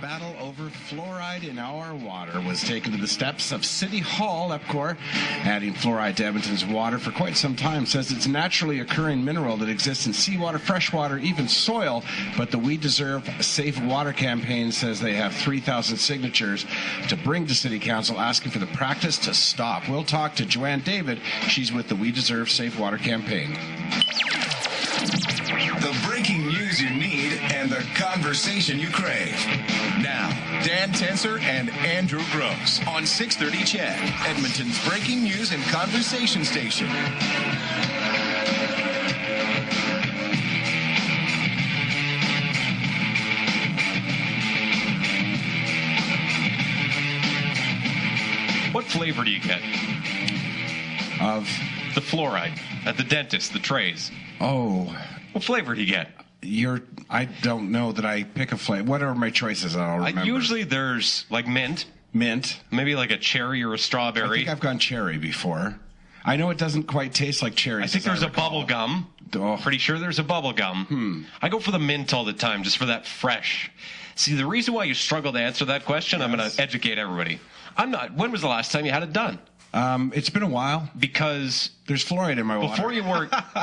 battle over fluoride in our water was taken to the steps of City Hall. EPCOR, adding fluoride to Edmonton's water for quite some time, says it's a naturally occurring mineral that exists in seawater, freshwater, even soil. But the We Deserve Safe Water campaign says they have 3,000 signatures to bring to City Council asking for the practice to stop. We'll talk to Joanne David. She's with the We Deserve Safe Water campaign. The breaking news you need and the conversation you crave. Now, Dan Tencer and Andrew Grose on 630 CHED, Edmonton's breaking news and conversation station. What flavor do you get Of the fluoride at the dentist, the trays? Oh, What flavor do you get? I don't know that I pick a flavor. What are my choices? I don't remember. Usually there's like mint, maybe like a cherry or a I strawberry. think I've gone cherry before. I know it doesn't quite taste like cherry. I think there's a bubble gum. Oh. Pretty sure there's a bubble gum. I go for the mint all the time, just for that fresh. See, the reason why you struggle to answer that question, I'm going to educate everybody. When was the last time you had it done? It's been a while. Because there's fluoride in my water.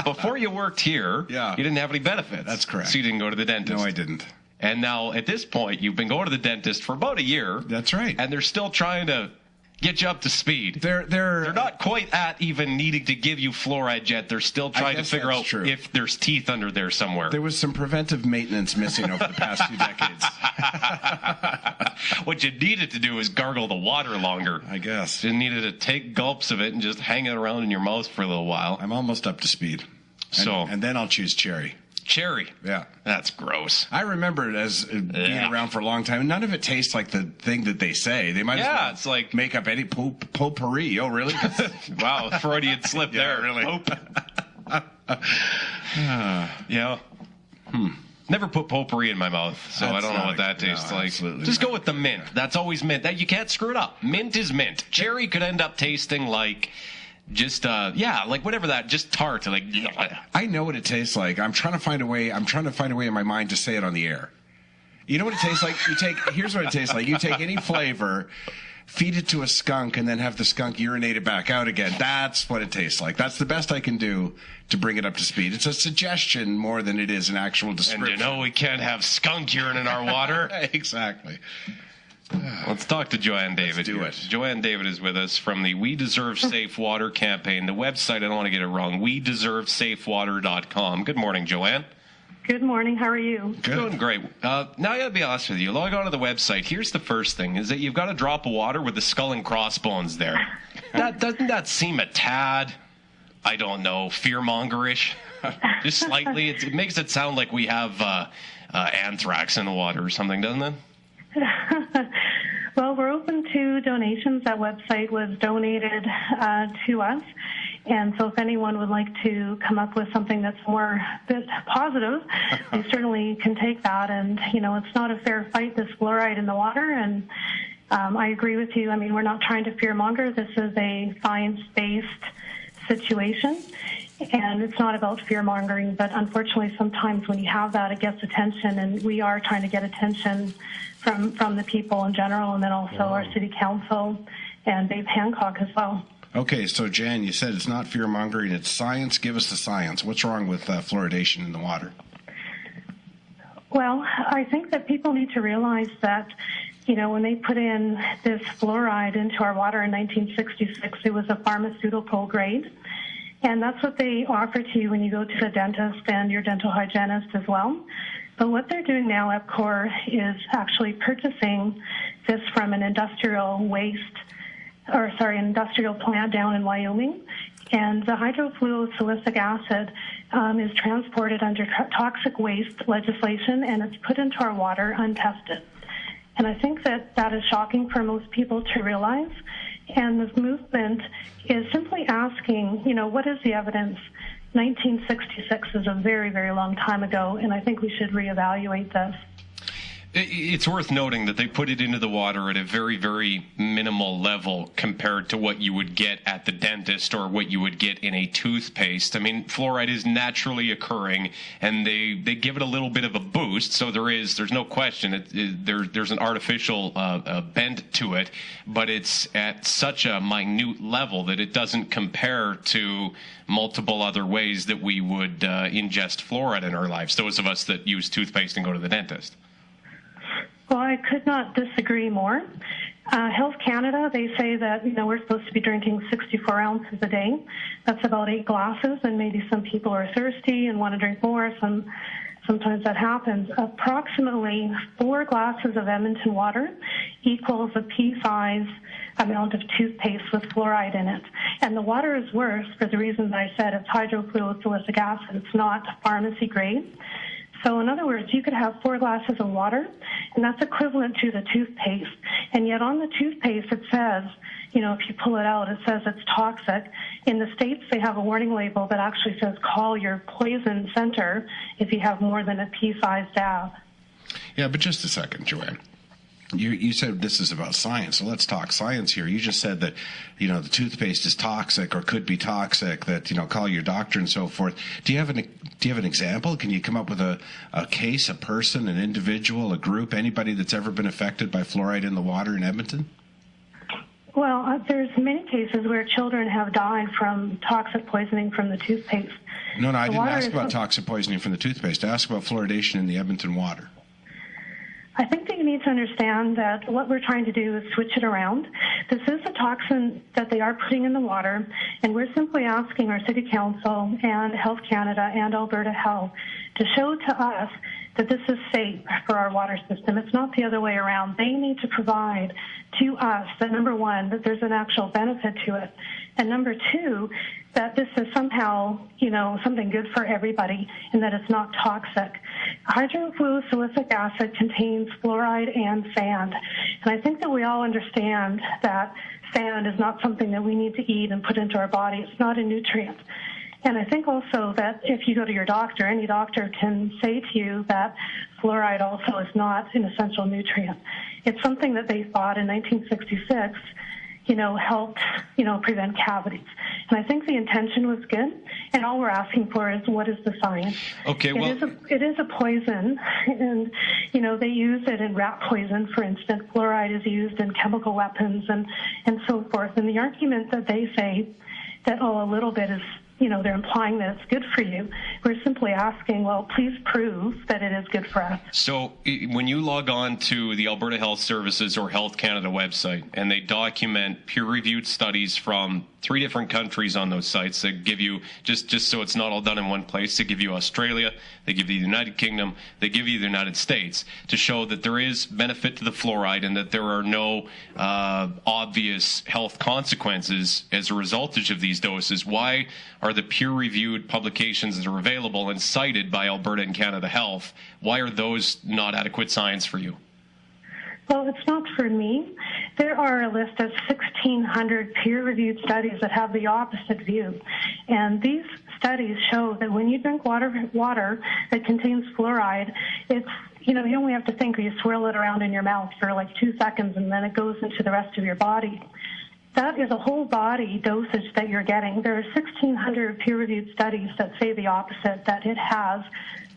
Before you worked here, you didn't have any benefits. That's correct. So you didn't go to the dentist. No, I didn't. And now, at this point, you've been going to the dentist for about a year. That's right. And they're still trying to get you up to speed. They're not quite at even needing to give you fluoride yet. They're still trying to figure out if there's teeth under there somewhere. There was some preventive maintenance missing over the past few decades. What you needed to do is gargle the water longer. I guess. You needed to take gulps of it and just hang it around in your mouth for a little while. I'm almost up to speed. And then I'll choose cherry. Cherry? Yeah. That's gross. I remember it as being around for a long time. None of it tastes like the thing that they say. They might as well it's like make up any potpourri. Oh, really? Wow, Freudian slip there. Really. Yeah. Never put potpourri in my mouth, so I don't know what that tastes like. Just go with the mint. That's always mint. You can't screw it up. Mint is mint. Cherry could end up tasting like just like whatever that, just tart. Like I know what it tastes like. I'm trying to find a way in my mind to say it on the air. You know what it tastes like? Here's what it tastes like. You take any flavor, feed it to a skunk, and then have the skunk urinate it back out again. That's what it tastes like. That's the best I can do to bring it up to speed. It's a suggestion more than it is an actual description. And we can't have skunk urine in our water. Exactly. Let's talk to Joanne David. Let's do it. Joanne David is with us from the We Deserve Safe Water campaign. The website, I don't want to get it wrong, wedeservesafewater.com. Good morning, Joanne. Good morning. How are you? Good. Doing great. Now, I got to be honest with you. Log on to the website. Here's the first thing, is that you've got a drop of water with the skull and crossbones there. Doesn't that seem a tad, I don't know, fear-mongerish? Just slightly. It makes it sound like we have anthrax in the water or something, doesn't it? Well, we're open to donations. That website was donated to us. And so if anyone would like to come up with something that's more positive, we certainly can take that. And, it's not a fair fight, this fluoride in the water. And I agree with you. I mean, we're not trying to fearmonger. This is a science-based situation. And it's not about fear-mongering, but unfortunately sometimes when you have that, it gets attention, and we are trying to get attention from the people in general, and then also our city council and Dave Hancock as well. Okay, so Jan, you said it's not fear-mongering, it's science. Give us the science. What's wrong with fluoridation in the water? Well, I think that people need to realize that, when they put in this fluoride into our water in 1966, it was a pharmaceutical grade. And that's what they offer to you when you go to the dentist and your dental hygienist as well. But what they're doing now, EPCOR, is actually purchasing this from an industrial plant down in Wyoming. And the hydrofluosilicic acid is transported under toxic waste legislation, and it's put into our water untested. And I think that is shocking for most people to realize. And this movement is simply asking, what is the evidence? 1966 is a very, very long time ago, and I think we should reevaluate this. It's worth noting that they put it into the water at a very, very minimal level compared to what you would get at the dentist or what you would get in a toothpaste. I mean, fluoride is naturally occurring, and they give it a little bit of a boost. So there's no question there's an artificial bend to it, but it's at such a minute level that it doesn't compare to multiple other ways that we would ingest fluoride in our lives. Those of us that use toothpaste and go to the dentist. Well, I could not disagree more. Health Canada, they say that we're supposed to be drinking 64 ounces a day. That's about 8 glasses, and maybe some people are thirsty and want to drink more. Sometimes that happens. Approximately 4 glasses of Edmonton water equals a pea-size amount of toothpaste with fluoride in it. And the water is worse for the reasons I said. It's hydrofluorosilicic acid. It's not pharmacy grade. So in other words, you could have 4 glasses of water, and that's equivalent to the toothpaste. And yet on the toothpaste, it says, if you pull it out, it says it's toxic. In the States, they have a warning label that actually says, call your poison center if you have more than a pea-sized dab. Yeah, but just a second, Joanne. You said this is about science, so let's talk science here. You just said that, the toothpaste is toxic or could be toxic, that, call your doctor and so forth. Do you have an example? Can you come up with a case, a person, an individual, a group, anybody that's ever been affected by fluoride in the water in Edmonton? Well, there's many cases where children have died from toxic poisoning from the toothpaste. No, I didn't ask about toxic poisoning from the toothpaste. I asked about fluoridation in the Edmonton water. I think that you need to understand that what we're trying to do is switch it around. This is a toxin that they are putting in the water, and we're simply asking our City Council and Health Canada and Alberta Health to show to us that this is safe for our water system. It's not the other way around. They need to provide to us that, number one, that there's an actual benefit to it, and number two, that this is somehow, something good for everybody and that it's not toxic. Hydrofluorosilicic acid contains fluoride and sand. And I think that we all understand that sand is not something that we need to eat and put into our body. It's not a nutrient. And I think also that if you go to your doctor, any doctor can say to you that fluoride also is not an essential nutrient. It's something that they thought in 1966 helped, prevent cavities. And I think the intention was good, and all we're asking for is what is the science? Okay, well... It is a poison, and, they use it in rat poison, for instance. Fluoride is used in chemical weapons and so forth. And the argument that they say that, a little bit is, they're implying that it's good for you. We're simply asking, well, please prove that it is good for us. So when you log on to the Alberta Health Services or Health Canada website, and they document peer-reviewed studies from 3 different countries on those sites that give you, just so it's not all done in one place, they give you Australia, they give you the United Kingdom, they give you the United States, to show that there is benefit to the fluoride and that there are no obvious health consequences as a result of these doses. Why are the peer-reviewed publications that are available and cited by Alberta and Canada Health, why are those not adequate science for you? Well, it's not for me. There are a list of 1,600 peer-reviewed studies that have the opposite view. And these studies show that when you drink water that contains fluoride, it's, you only have to think, or you swirl it around in your mouth for like 2 seconds, and then it goes into the rest of your body. That is a whole body dosage that you're getting. There are 1,600 peer-reviewed studies that say the opposite, that it has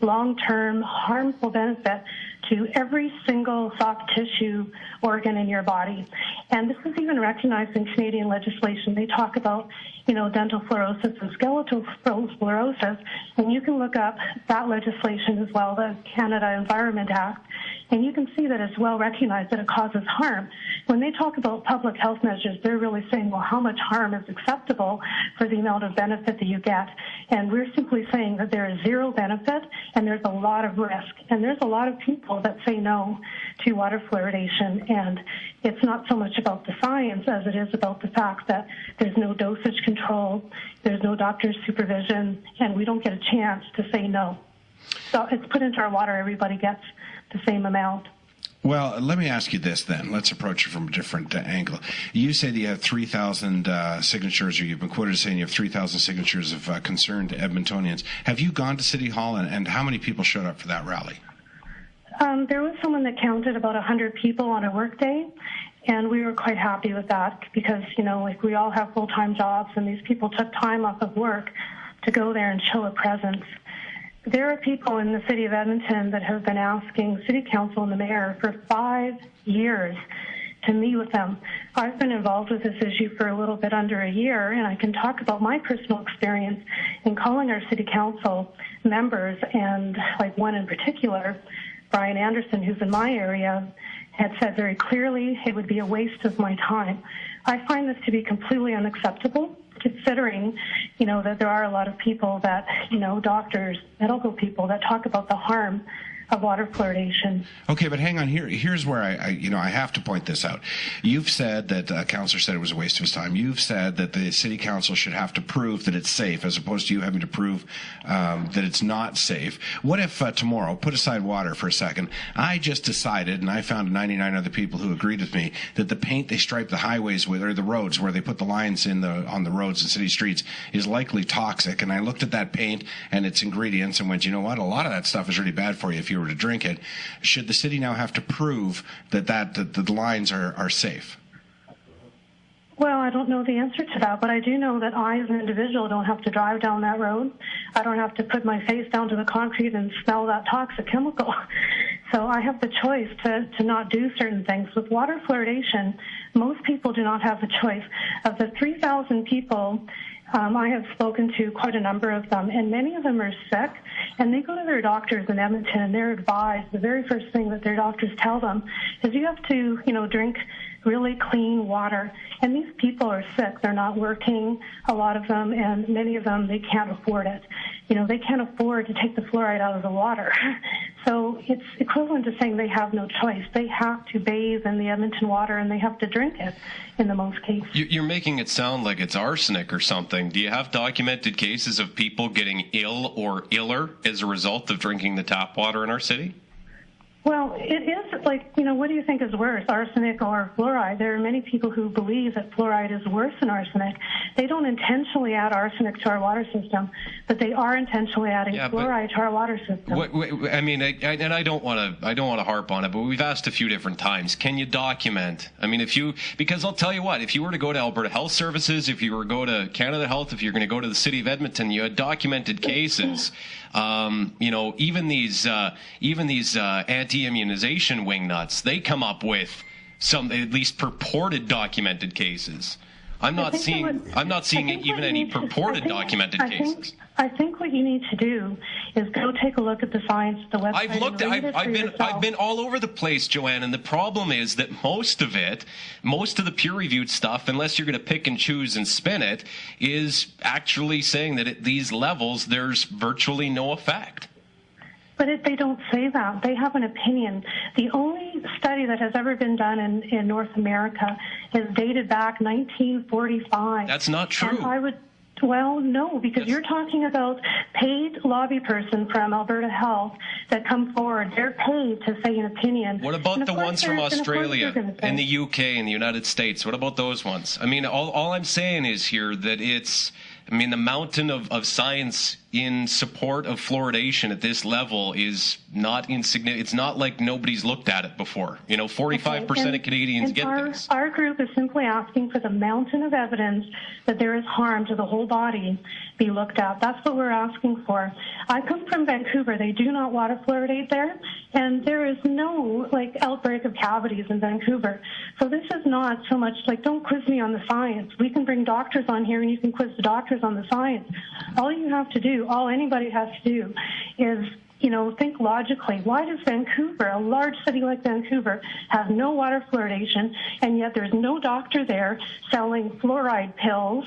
long-term harmful benefit to every single soft tissue organ in your body. And this is even recognized in Canadian legislation. They talk about, dental fluorosis and skeletal fluorosis, and you can look up that legislation as well, the Canada Environment Act, and you can see that it's well recognized that it causes harm. When they talk about public health measures, they're really saying, well, how much harm is acceptable for the amount of benefit that you get? And we're simply saying that there is zero benefit and there's a lot of risk. And there's a lot of people that say no to water fluoridation, and it's not so much about the science as it is about the fact that there's no dosage control, there's no doctor's supervision, and we don't get a chance to say no. So it's put into our water, everybody gets the same amount. Well, let me ask you this then. Let's approach it from a different angle. You say that you have 3,000 signatures, or you've been quoted as saying you have 3,000 signatures of concerned Edmontonians. Have you gone to City Hall, and how many people showed up for that rally? There was someone that counted about 100 people on a workday, and we were quite happy with that because, like we all have full-time jobs, and these people took time off of work to go there and show a presence. There are people in the city of Edmonton that have been asking city council and the mayor for 5 years to meet with them. I've been involved with this issue for a little bit under a year, and I can talk about my personal experience in calling our city council members, and like one in particular, Brian Anderson, who's in my area, had said very clearly it would be a waste of my time. I find this to be completely unacceptable, considering, that there are a lot of people that, doctors, medical people that talk about the harm of water fluoridation. Okay, but hang on. Here's where I have to point this out. You've said that councillor said it was a waste of his time. You've said that the city council should have to prove that it's safe, as opposed to you having to prove that it's not safe. What if tomorrow, put aside water for a second, I just decided, and I found 99 other people who agreed with me, that the paint they stripe the highways with, or the roads where they put the lines on the roads and city streets, is likely toxic. And I looked at that paint and its ingredients and went, you know what? A lot of that stuff is really bad for you if you were to drink it. Should the city now have to prove that the lines are safe? Well, I don't know the answer to that, but I do know that I, as an individual, don't have to drive down that road. I don't have to put my face down to the concrete and smell that toxic chemical. So I have the choice to not do certain things. With water fluoridation, most people do not have the choice. Of the 3,000 people, I have spoken to quite a number of them, and many of them are sick, and they go to their doctors in Edmonton, and they're advised, the very first thing that their doctors tell them is you have to, drink really clean water. And these people are sick. They're not working, a lot of them, and many of them, they can't afford it. They can't afford to take the fluoride out of the water. So it's equivalent to saying they have no choice. They have to bathe in the Edmonton water, and they have to drink it in the most cases. You're making it sound like it's arsenic or something. Do you have documented cases of people getting ill or iller as a result of drinking the tap water in our city? Well, it is like, what do you think is worse, arsenic or fluoride? There are many people who believe that fluoride is worse than arsenic. They don't intentionally add arsenic to our water system, but they are intentionally adding fluoride to our water system. I don't want to harp on it, but we've asked a few different times. Can you document? Because I'll tell you what, if you were to go to Alberta Health Services, if you were to go to Canada Health, if you're going to go to the city of Edmonton, you had documented cases. Even these anti-immunization wingnuts, they come up with some at least purported documented cases. I'm not seeing even any purported documented cases. I think what you need to do is go take a look at the science, the website. I've been all over the place, Joanne, and the problem is that most of the peer-reviewed stuff, unless you're going to pick and choose and spin it, is actually saying that at these levels there's virtually no effect. But they don't say that. They have an opinion. The only study that has ever been done in North America is dated back 1945. That's not true. Well, no, because you're talking about paid lobby person from Alberta Health that come forward. They're paid to say an opinion. What about the ones from Australia and the UK and the United States? What about those ones? All I'm saying is here that the mountain of science in support of fluoridation at this level is not insignificant. It's not like nobody's looked at it before. 45% of Canadians get this. Our group is simply asking for the mountain of evidence that there is harm to the whole body be looked at. That's what we're asking for. I come from Vancouver. They do not water fluoridate there, and there is no outbreak of cavities in Vancouver. So this is not so much don't quiz me on the science. We can bring doctors on here, and you can quiz the doctors on the science. All anybody has to do is, think logically. Why does Vancouver, a large city like Vancouver, have no water fluoridation, and yet there's no doctor there selling fluoride pills,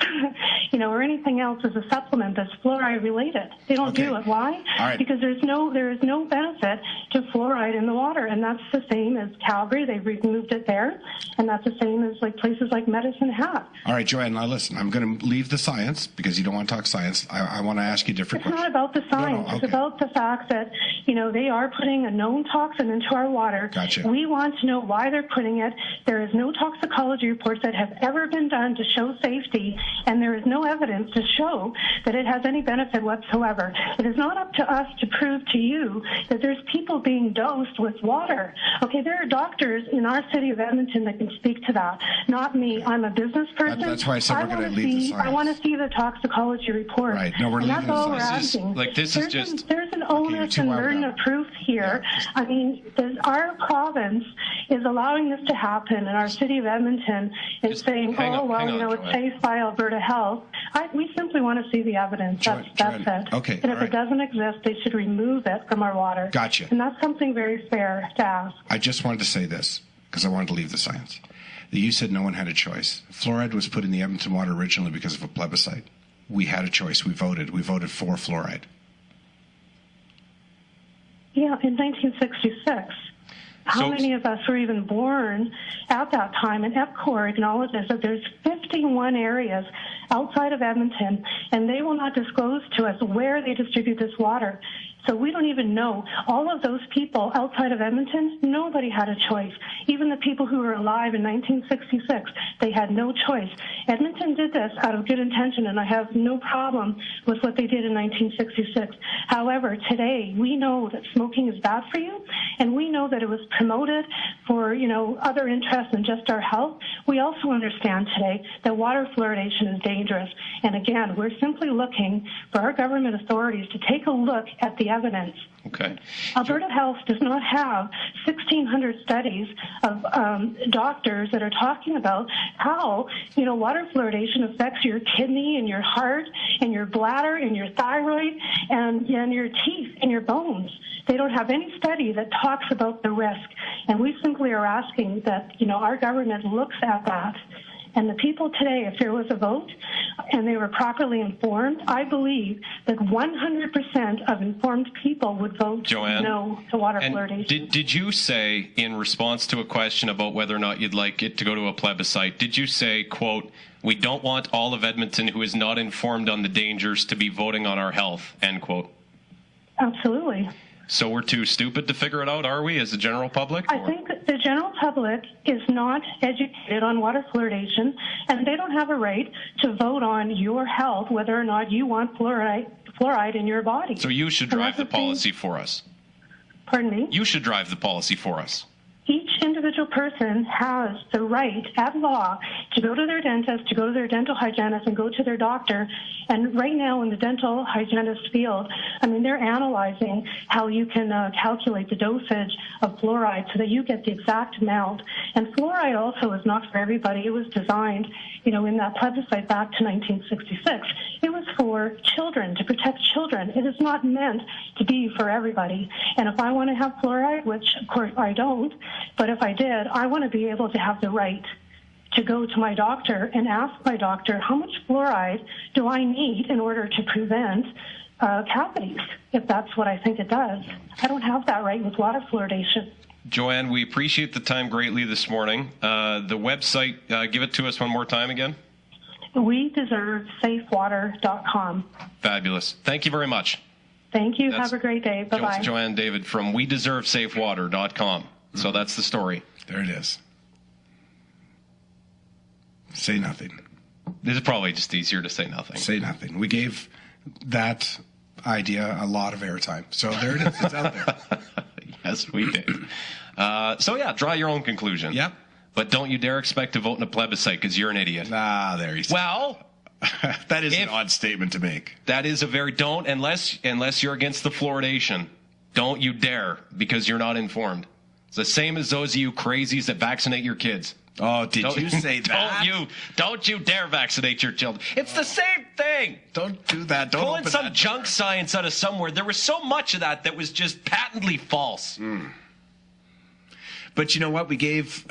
or anything else as a supplement that's fluoride related? They don't do it. Why? Right. Because there is no benefit to fluoride in the water, and that's the same as Calgary. They've removed it there, and that's the same as places like Medicine Hat. All right, Joanne, now listen, I'm going to leave the science because you don't want to talk science. I want to ask you a different question. It's not about the science. No, okay. It's about the fact that that, they are putting a known toxin into our water. Gotcha. We want to know why they're putting it. There is no toxicology reports that have ever been done to show safety, and there is no evidence to show that it has any benefit whatsoever. It is not up to us to prove to you that there's people being dosed with water. Okay, there are doctors in our city of Edmonton that can speak to that, not me. I'm a business person. That's why I said we're going to leave the science. I want to see the toxicology report. Right. No, we're and leaving that's all the we're science. asking. There's an onus and burden of proof here. Yeah. I mean, our province is allowing this to happen, and our city of Edmonton is saying, it's safe by Alberta Health. We simply want to see the evidence. That's it. Okay. And if it doesn't exist, they should remove it from our water. Gotcha. And that's something very fair to ask. I just wanted to say this because I wanted to leave the science. You said no one had a choice. Fluoride was put in the Edmonton water originally because of a plebiscite. We had a choice. We voted. We voted for fluoride. Yeah, in 1966. How many of us were even born at that time? And EPCOR acknowledges that there's 51 areas outside of Edmonton, and they will not disclose to us where they distribute this water. So we don't even know. All of those people outside of Edmonton, nobody had a choice. Even the people who were alive in 1966, they had no choice. Edmonton did this out of good intention, and I have no problem with what they did in 1966. However, today, we know that smoking is bad for you, and we know that it was promoted for, other interests than just our health. We also understand today that water fluoridation is dangerous. And again, we're simply looking for our government authorities to take a look at the evidence. Okay. Alberta Health does not have 1,600 studies of doctors that are talking about how, water fluoridation affects your kidney and your heart and your bladder and your thyroid and your teeth and your bones. They don't have any study that talks about the risk. And we simply are asking that, our government looks at that. And the people today, if there was a vote and they were properly informed, I believe that 100% of informed people would vote no to water fluoridation. Did you say, in response to a question about whether or not you'd like it to go to a plebiscite, did you say, quote, "We don't want all of Edmonton who is not informed on the dangers to be voting on our health," end quote? Absolutely. So we're too stupid to figure it out, are we, as the general public? I think that the general public is not educated on water fluoridation, and they don't have a right to vote on your health, whether or not you want fluoride in your body. So you should drive the policy for us. Pardon me? You should drive the policy for us. Each individual person has the right at law to go to their dentist, to go to their dental hygienist, and go to their doctor. And right now in the dental hygienist field, they're analyzing how you can calculate the dosage of fluoride so that you get the exact amount. And fluoride also is not for everybody. It was designed, in that plebiscite back to 1966. It was for children, to protect children. It is not meant to be for everybody. And if I want to have fluoride, which of course I don't, but if I did, I want to be able to have the right to go to my doctor and ask my doctor, how much fluoride do I need in order to prevent cavities, if that's what I think it does. I don't have that right with water fluoridation. Joanne, we appreciate the time greatly this morning. The website, give it to us one more time again. WeDeserveSafeWater.com. Fabulous. Thank you very much. Thank you. Have a great day. Bye-bye. Joanne David from WeDeserveSafeWater.com. So that's the story. There it is. Say nothing. This is probably just easier to say nothing. Say nothing. We gave that idea a lot of airtime. So there it is. It's out there. Yes, we did. Draw your own conclusion. Yep. But don't you dare expect to vote in a plebiscite because you're an idiot. There you go. Well, that is an odd statement to make. That is a very unless you're against the fluoridation. Don't you dare, because you're not informed. It's the same as those of you crazies that vaccinate your kids. Oh, did you say that? Don't you dare vaccinate your children. It's the same thing. Don't do that. Don't pulling some junk science out of somewhere. There was so much of that was just patently false. But you know what? We gave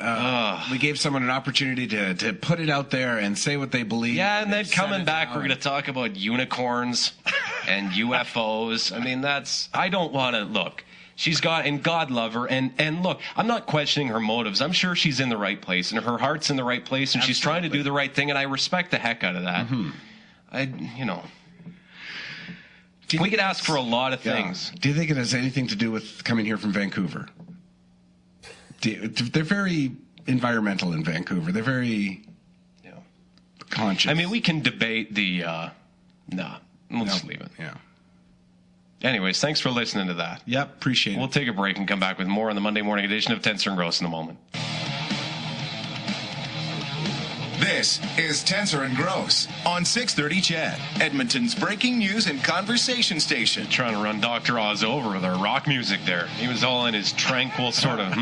someone an opportunity to put it out there and say what they believe. Yeah, and then coming back, we're going to talk about unicorns and UFOs. I don't want to look. She's got, and God love her, and look, I'm not questioning her motives. I'm sure she's in the right place, and her heart's in the right place, and Absolutely. She's trying to do the right thing, and I respect the heck out of that. We could ask for a lot of things. Do you think it has anything to do with coming here from Vancouver? They're very environmental in Vancouver. They're very conscious. I mean, we can debate the... we'll just leave it. Yeah. Anyways, thanks for listening to that. Yep, appreciate it. We'll take a break and come back with more on the Monday morning edition of Tencer and Grose in a moment. This is Tencer and Grose on 630 CHED, Edmonton's breaking news and conversation station. Trying to run Dr. Oz over with our rock music there. He was all in his tranquil sort of...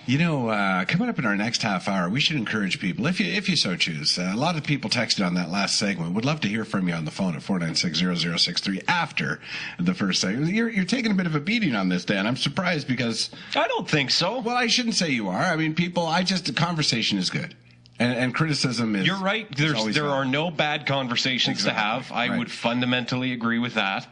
You know, coming up in our next half hour, we should encourage people, if you so choose. A lot of people texted on that last segment. Would love to hear from you on the phone at 496-0063 after the first segment. You're taking a bit of a beating on this, Dan. I'm surprised because... I don't think so. Well, I shouldn't say you are. I mean, the conversation is good. And criticism is... You're right. There are no bad conversations to have. I would fundamentally agree with that.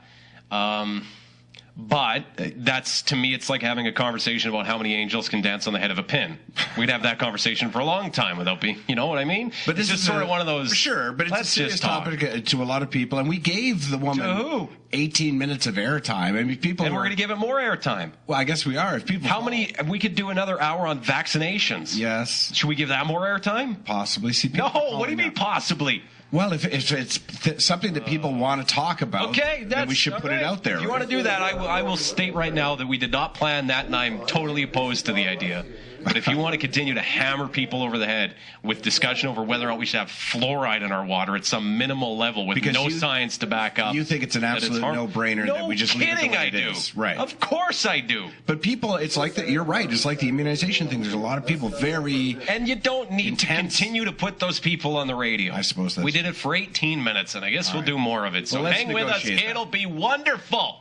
But that's, to me, it's like having a conversation about how many angels can dance on the head of a pin. We'd have that conversation for a long time without being, you know what I mean? But this is just sort of one of those. Sure, but it's a serious topic to a lot of people, and we gave the woman 18 minutes of airtime. I mean, people. And we're going to give it more airtime. Well, I guess we are. If people. How many? We could do another hour on vaccinations. Yes. Should we give that more airtime? Possibly. See, no. What do you mean possibly? Well, if it's something that people want to talk about, then we should put it out there. If you want to do that, I will state right now that we did not plan that, and I'm totally opposed to the idea. But if you want to continue to hammer people over the head with discussion over whether or not we should have fluoride in our water at some minimal level with science to back up. You think it's an absolute no-brainer that we just leave it the way it is. Right. Of course I do. But people, it's like you're right. It's like the immunization thing. There's a lot of people very And you don't need intense. to continue to put those people on the radio. I suppose that's... We did it for 18 minutes, and I guess we'll do more of it. So hang with us. It'll be wonderful.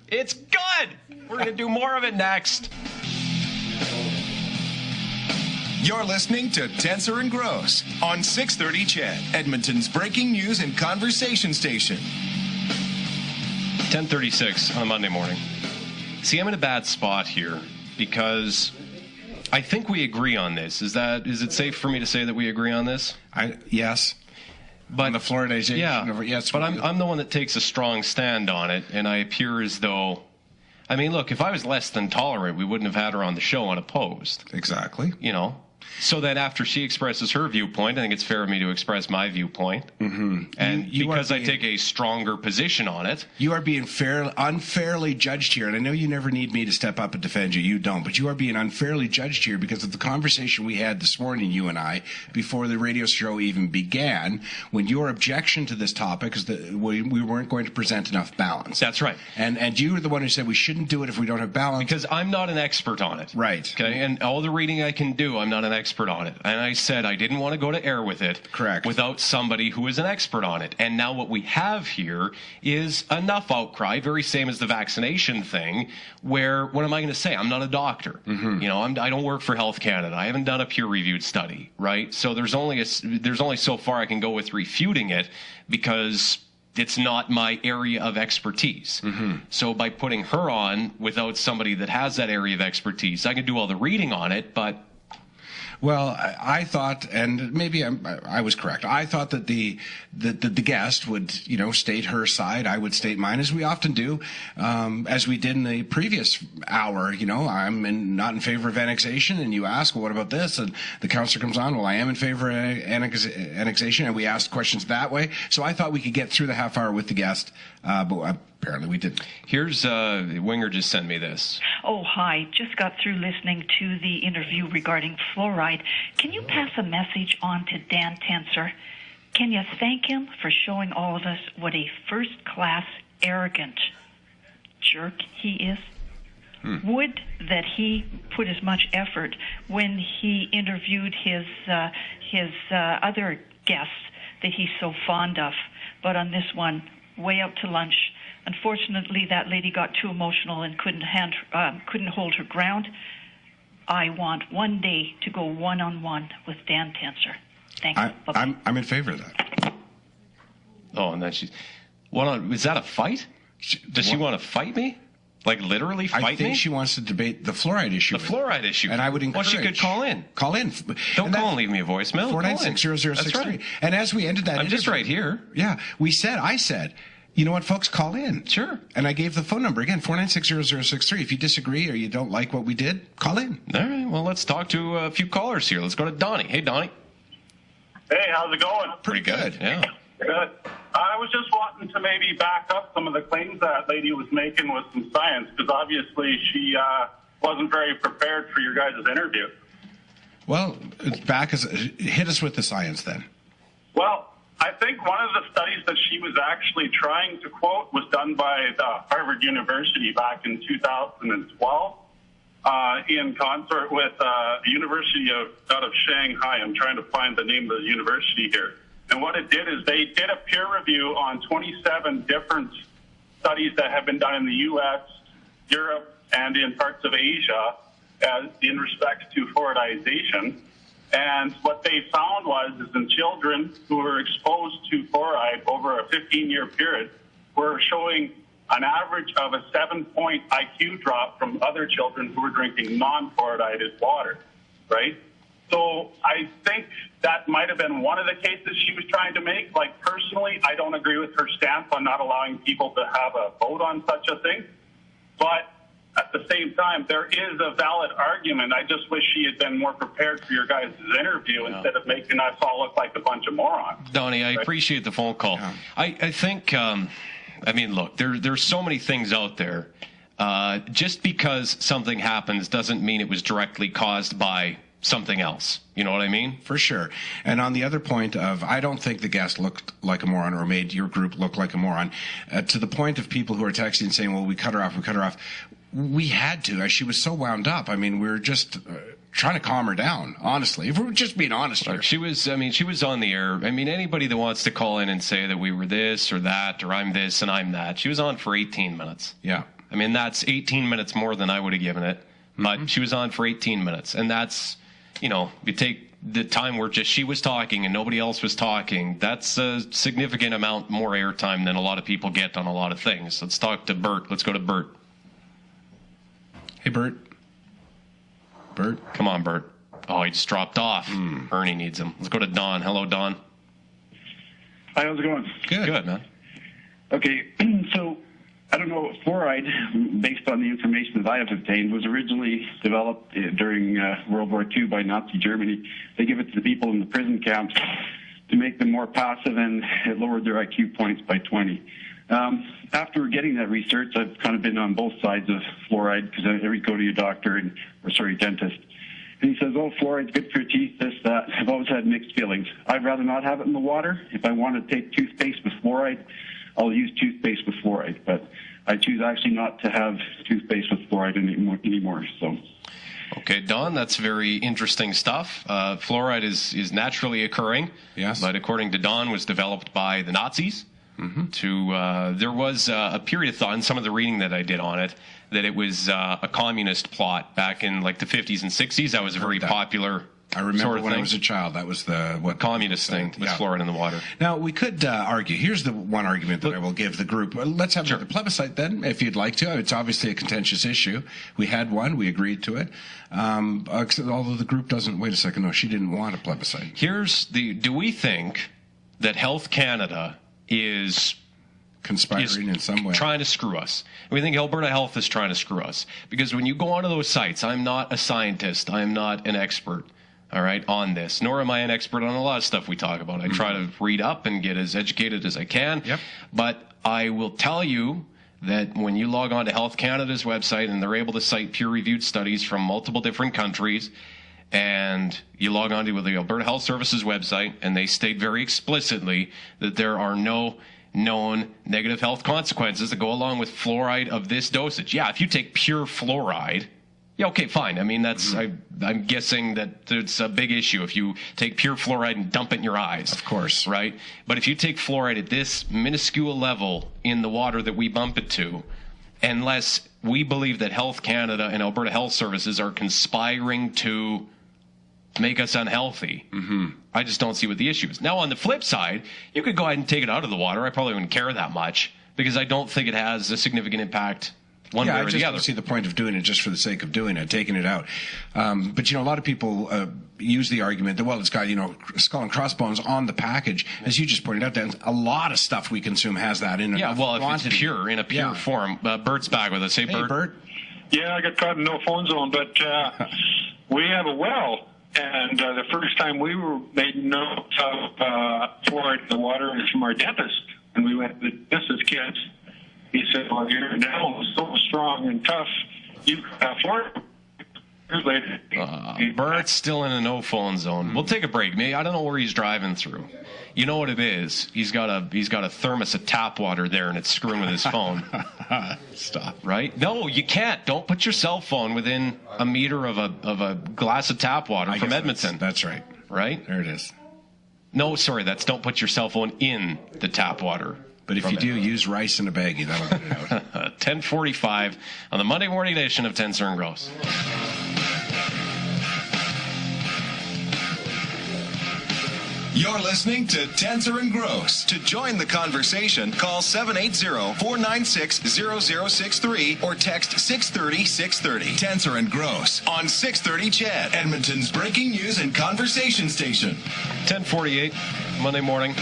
It's good. We're going to do more of it next. You're listening to Tencer and Grose on 630 CHED, Edmonton's breaking news and conversation station. 10:36 on a Monday morning. See, I'm in a bad spot here because I think we agree on this. Is it safe for me to say that we agree on this? Yes. But on the fluoridation. Yeah. Yes. But I'm the one that takes a strong stand on it, and I appear as though. I mean, look, if I was less than tolerant, we wouldn't have had her on the show unopposed. Exactly. You know. So that after she expresses her viewpoint, I think it's fair of me to express my viewpoint. Mm-hmm. And because I take a stronger position on it. You are being unfairly judged here. And I know you never need me to step up and defend you. You don't. But you are being unfairly judged here because of the conversation we had this morning, you and I, before the radio show even began, when your objection to this topic is that we weren't going to present enough balance. That's right. And you were the one who said we shouldn't do it if we don't have balance. Because I'm not an expert on it. Right. Okay. And all the reading I can do, I'm not an expert on it. And I said I didn't want to go to air with it. Correct. Without somebody who is an expert on it. And now what we have here is enough outcry, very same as the vaccination thing, where what am I going to say? I'm not a doctor. Mm-hmm. You know, I don't work for Health Canada. I haven't done a peer-reviewed study, right? So there's only so far I can go with refuting it because it's not my area of expertise. Mm-hmm. So by putting her on without somebody that has that area of expertise, I can do all the reading on it, but... Well, I thought, and maybe I was correct. I thought that the guest would, state her side. I would state mine, as we often do, as we did in the previous hour. I'm not in favor of annexation, and you ask, well, what about this? And the counselor comes on, well, I am in favor of annexation, and we asked questions that way. So I thought we could get through the half hour with the guest, but apparently we didn't. Here's Winger just sent me this. Oh, hi. Just got through listening to the interview regarding fluoride. Can you pass a message on to Dan Tencer? Can you thank him for showing all of us what a first-class, arrogant jerk he is? Would that he put as much effort when he interviewed his other guests that he's so fond of. But on this one, way out to lunch, unfortunately, that lady got too emotional and couldn't hold her ground. I want one day to go one-on-one with Dan Tencer. Thank you. Bye-bye. I'm in favor of that. Oh, and then she's... Is that a fight? Does she want to fight me? Like, literally fight me? I think she wants to debate the fluoride issue. The fluoride issue. And I would encourage... Well, she could call in. Call in. Don't call and leave me a voicemail. 496-0063. Right. And as we ended that I'm just right here. Yeah. I said, you know what, folks, call in. Sure. And I gave the phone number again, 496-0063. If you disagree or you don't like what we did, call in. All right. Well, let's talk to a few callers here. Let's go to Donnie. Hey, Donnie. Hey, how's it going? Pretty good. Yeah. Good. I was just wanting to maybe back up some of the claims that lady was making with some science, because obviously she wasn't very prepared for your guys' interview. Well, hit us with the science then. Well, I think one of the studies that she was actually trying to quote was done by Harvard University back in 2012 in concert with the University out of Shanghai. I'm trying to find the name of the university here. And what it did is they did a peer review on 27 different studies that have been done in the U.S., Europe, and in parts of Asia in respect to fluoridization. And what they found is in children who were exposed to fluoride over a 15-year period were showing an average of a 7-point IQ drop from other children who were drinking non-fluoridated water, right? So I think that might have been one of the cases she was trying to make. Like, personally, I don't agree with her stance on not allowing people to have a vote on such a thing. But at the same time, there is a valid argument. I just wish she had been more prepared for your guys' interview instead of making us all look like a bunch of morons. Donnie, I appreciate the phone call. Yeah. I think, look, there's so many things out there. Just because something happens doesn't mean it was directly caused by something else. You know what I mean? For sure. And on the other point of, I don't think the guest looked like a moron or made your group look like a moron. To the point of people who are texting and saying, well, we cut her off. We had to. She was so wound up. I mean, we were just trying to calm her down, honestly. If we're just being honest here. She was on the air. I mean, anybody that wants to call in and say that we were this or that, or I'm this and I'm that, she was on for 18 minutes. Yeah. I mean, that's 18 minutes more than I would have given it. But she was on for 18 minutes. And that's, you take the time where just she was talking and nobody else was talking, that's a significant amount more airtime than a lot of people get on a lot of things. Let's talk to Bert. Let's go to Bert. Hey, Bert. Bert? Come on, Bert. Oh, he just dropped off. Ernie needs him. Let's go to Don. Hello, Don. Hi, how's it going? Good, man. Okay, so I don't know, fluoride, based on the information that I have obtained, was originally developed during World War II by Nazi Germany. They give it to the people in the prison camps to make them more passive, and it lowered their IQ points by 20. After getting that research, I've kind of been on both sides of fluoride, because I go to your doctor, dentist, and he says, oh, fluoride's good for your teeth, this, that. I've always had mixed feelings. I'd rather not have it in the water. If I want to take toothpaste with fluoride, I'll use toothpaste with fluoride, but I choose actually not to have toothpaste with fluoride anymore. So. Okay, Don, that's very interesting stuff. Fluoride is naturally occurring, yes, but according to Don, was developed by the Nazis. There was a period of thought, and some of the reading that I did on it, that it was a communist plot back in like the 50s and 60s. That was a very popular. I remember when I was a child, that was the communist thing with fluoride in the water. Now, we could argue. Here's the one argument that I will give the group. Let's have the plebiscite then, if you'd like to. It's obviously a contentious issue. We had one. We agreed to it. Although the group doesn't. Wait a second. No, she didn't want a plebiscite. Do we think that Health Canada is conspiring in some way, trying to screw us? We think Alberta Health is trying to screw us, because when you go onto those sites, I'm not a scientist, I'm not an expert, all right, on this, nor am I an expert on a lot of stuff we talk about. I try to read up and get as educated as I can. Yep. But I will tell you that when you log on to Health Canada's website and they're able to cite peer-reviewed studies from multiple different countries, and you log on to the Alberta Health Services website, and they state very explicitly that there are no known negative health consequences that go along with fluoride of this dosage. Yeah, if you take pure fluoride, yeah, okay, fine. I mean, that's I'm guessing that it's a big issue if you take pure fluoride and dump it in your eyes. Of course. Right? But if you take fluoride at this minuscule level in the water that we bump it to, unless we believe that Health Canada and Alberta Health Services are conspiring to make us unhealthy, I just don't see what the issue is. Now, on the flip side, you could go ahead and take it out of the water. I probably wouldn't care that much, because I don't think it has a significant impact one way or I just the don't other. see the point of doing it just for the sake of doing it, taking it out. But, a lot of people use the argument that, well, it's got, skull and crossbones on the package. As you just pointed out, Dan, a lot of stuff we consume has that in it. Yeah, well, if it's pure, in a pure form. Bert's back with us. Hey, Hey, Bert. Yeah, I got caught in no phone zone, but we have a well, and the first time we were made note of fluoride in the water is from our dentist, and we went to the dentist kids. He said, well, your dental is so strong and tough, you have fluoride. Years later. Bert's still in a no phone zone. We'll take a break. Maybe, I don't know where he's driving through. You know what it is? He's got a thermos of tap water there, and it's screwing with his phone. Stop. Right? No, you can't. Don't put your cell phone within a meter of a glass of tap water from Edmonton. That's right. Right? There it is. No, sorry, that's don't put your cell phone in the tap water. But if you do, use rice in a baggie. That'll get it out. 10:45 on the Monday morning edition of Tencer and Grose. You're listening to Tencer and Grose. To join the conversation, call 780-496-0063 or text 630-630. Tencer and Grose on 630 CHED, Edmonton's breaking news and conversation station. 10:48 Monday morning.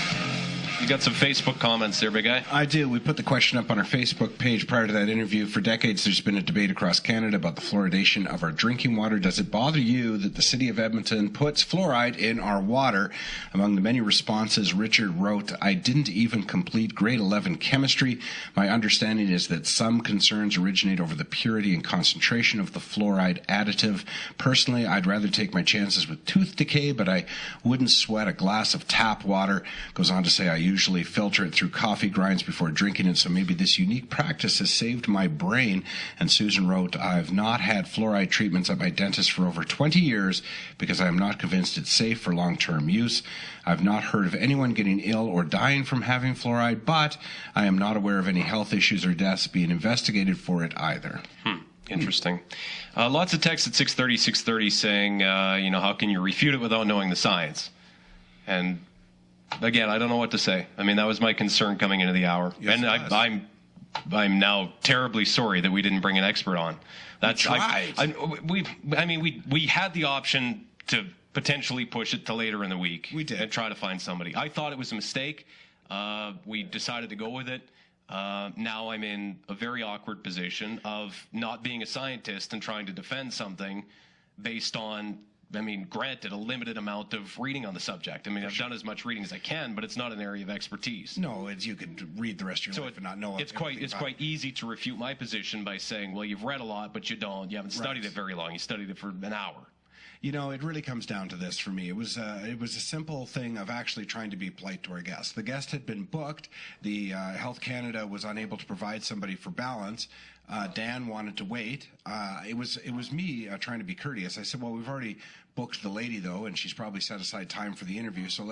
You got some Facebook comments there, big guy? I do. We put the question up on our Facebook page prior to that interview. For decades, there's been a debate across Canada about the fluoridation of our drinking water. Does it bother you that the city of Edmonton puts fluoride in our water? Among the many responses, Richard wrote, I didn't even complete grade 11 chemistry. My understanding is that some concerns originate over the purity and concentration of the fluoride additive. Personally, I'd rather take my chances with tooth decay, but I wouldn't sweat a glass of tap water. Goes on to say, I usually filter it through coffee grinds before drinking it, so maybe this unique practice has saved my brain. And Susan wrote, I've not had fluoride treatments at my dentist for over 20 years because I am not convinced it's safe for long-term use. I've not heard of anyone getting ill or dying from having fluoride, but I am not aware of any health issues or deaths being investigated for it either. Interesting. Lots of texts at 630 saying, how can you refute it without knowing the science? And again, I don't know what to say. I mean, that was my concern coming into the hour. Yes, and I'm now terribly sorry that we didn't bring an expert on. That's we tried. We had the option to potentially push it to later in the week. We did. And try to find somebody. I thought it was a mistake. We decided to go with it. Now I'm in a very awkward position of not being a scientist and trying to defend something based on, granted, a limited amount of reading on the subject. I've done as much reading as I can, but it's not an area of expertise. No, you could read the rest of your life and not know it's quite easy to refute my position by saying, well, you've read a lot, but you haven't studied it very long. You studied it for an hour. It really comes down to this for me. It was a simple thing of actually trying to be polite to our guest. The guest had been booked. The Health Canada was unable to provide somebody for balance. Dan wanted to wait. It was me trying to be courteous. I said, well, we've already booked the lady, though, and she's probably set aside time for the interview, so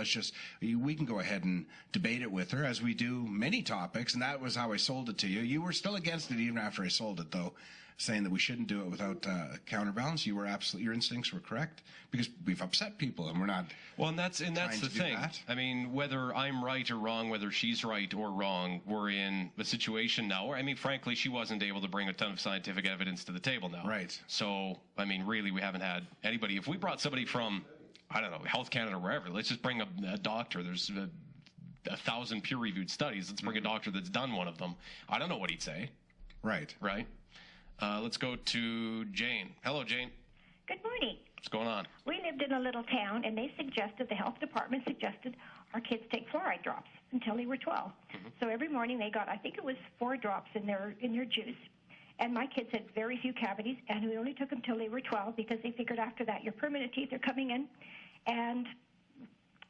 we can go ahead and debate it with her, as we do many topics, and that was how I sold it to you. You were still against it even after I sold it, though, saying that we shouldn't do it without counterbalance. Your instincts were correct, because we've upset people, and we're not. Well, and that's the thing. Whether I'm right or wrong, whether she's right or wrong, we're in a situation now where, frankly, she wasn't able to bring a ton of scientific evidence to the table now. Right. So, really, we haven't had anybody. If we brought somebody from, I don't know, Health Canada or wherever, let's just bring a doctor. There's 1,000 peer-reviewed studies. Let's bring a doctor that's done one of them. I don't know what he'd say. Right. Right. Let's go to Jane. Hello, Jane. Good morning. What's going on? We lived in a little town, and the health department suggested our kids take fluoride drops until they were 12. Mm-hmm. So every morning they got, I think it was 4 drops in their juice. And my kids had very few cavities, and we only took them till they were 12 because they figured after that your permanent teeth are coming in. And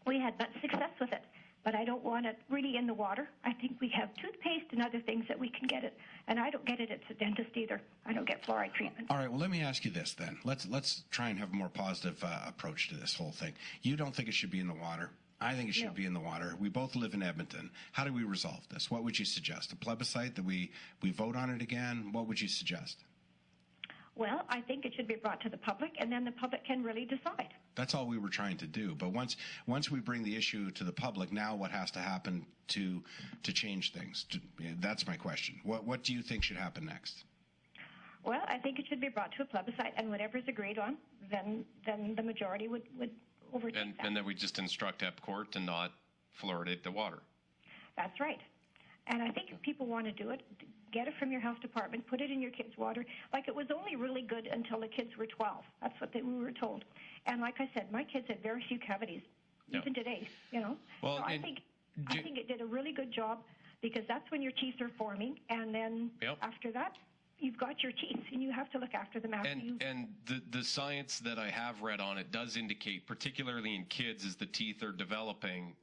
we had much success with it. But I don't want it really in the water. I think we have toothpaste and other things that we can get it. And I don't get it at the dentist either. I don't get fluoride treatment. All right, well, let me ask you this then. Let's try and have a more positive approach to this whole thing. You don't think it should be in the water. I think it should be in the water. We both live in Edmonton. How do we resolve this? What would you suggest? A plebiscite, that we vote on it again? What would you suggest? Well, I think it should be brought to the public, and then the public can really decide. That's all we were trying to do. But once we bring the issue to the public, now what has to happen to change things? That's my question. What do you think should happen next? Well, I think it should be brought to a plebiscite, and whatever's agreed on, then the majority would overtake that. And then we just instruct EPCOR to not fluoridate the water. That's right. And I think if people want to do it, get it from your health department, put it in your kids' water. Like, it was only really good until the kids were 12. That's what we were told. And like I said, my kids had very few cavities, even today, you know. Well, so I think it did a really good job, because that's when your teeth are forming. And then after that, you've got your teeth, and you have to look after them after you. And the science that I have read on it does indicate, particularly in kids, as the teeth are developing,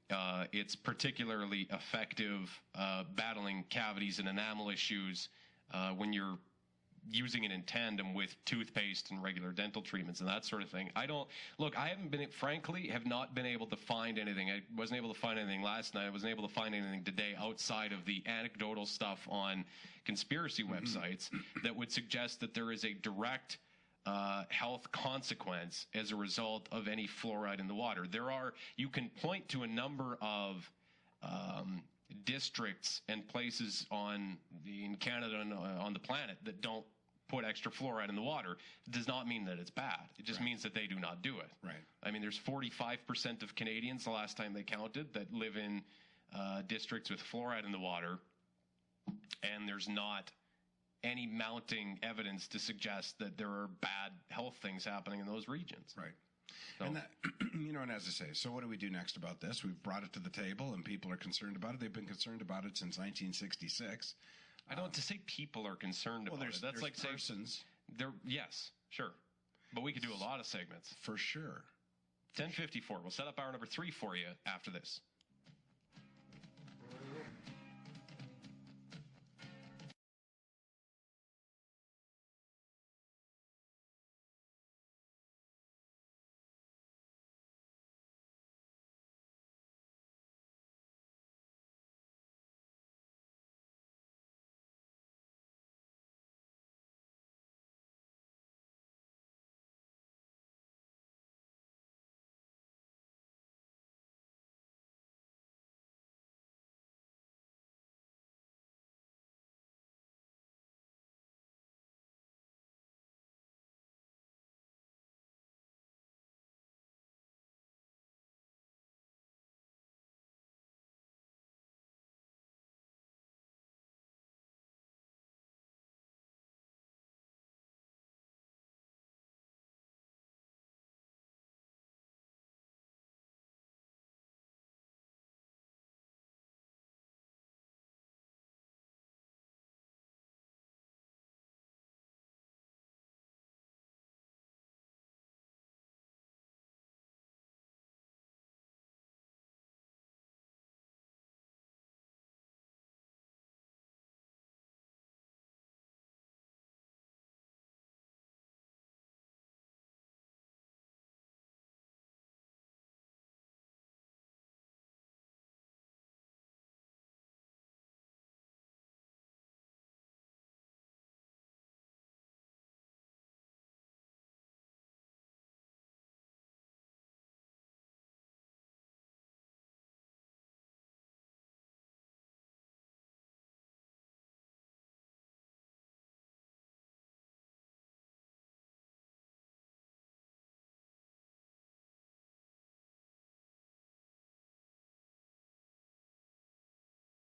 it's particularly effective battling cavities and enamel issues when you're using it in tandem with toothpaste and regular dental treatments and that sort of thing. I have not been able to find anything. I wasn't able to find anything last night. I wasn't able to find anything today outside of the anecdotal stuff on conspiracy websites that would suggest that there is a direct health consequence as a result of any fluoride in the water. You can point to a number of districts and places in Canada and on the planet that don't put extra fluoride in the water. It does not mean that it's bad. It just means that they do not do it. Right. I mean, there's 45% of Canadians, the last time they counted, that live in districts with fluoride in the water, and there's not any mounting evidence to suggest that there are bad health things happening in those regions. Right. So. And that, and as I say, so what do we do next about this? We've brought it to the table, and people are concerned about it. They've been concerned about it since 1966. To say people are concerned about it. That's like persons. Yes, sure. But we could do a lot of segments. For sure. 10:54. We'll set up hour number 3 for you after this.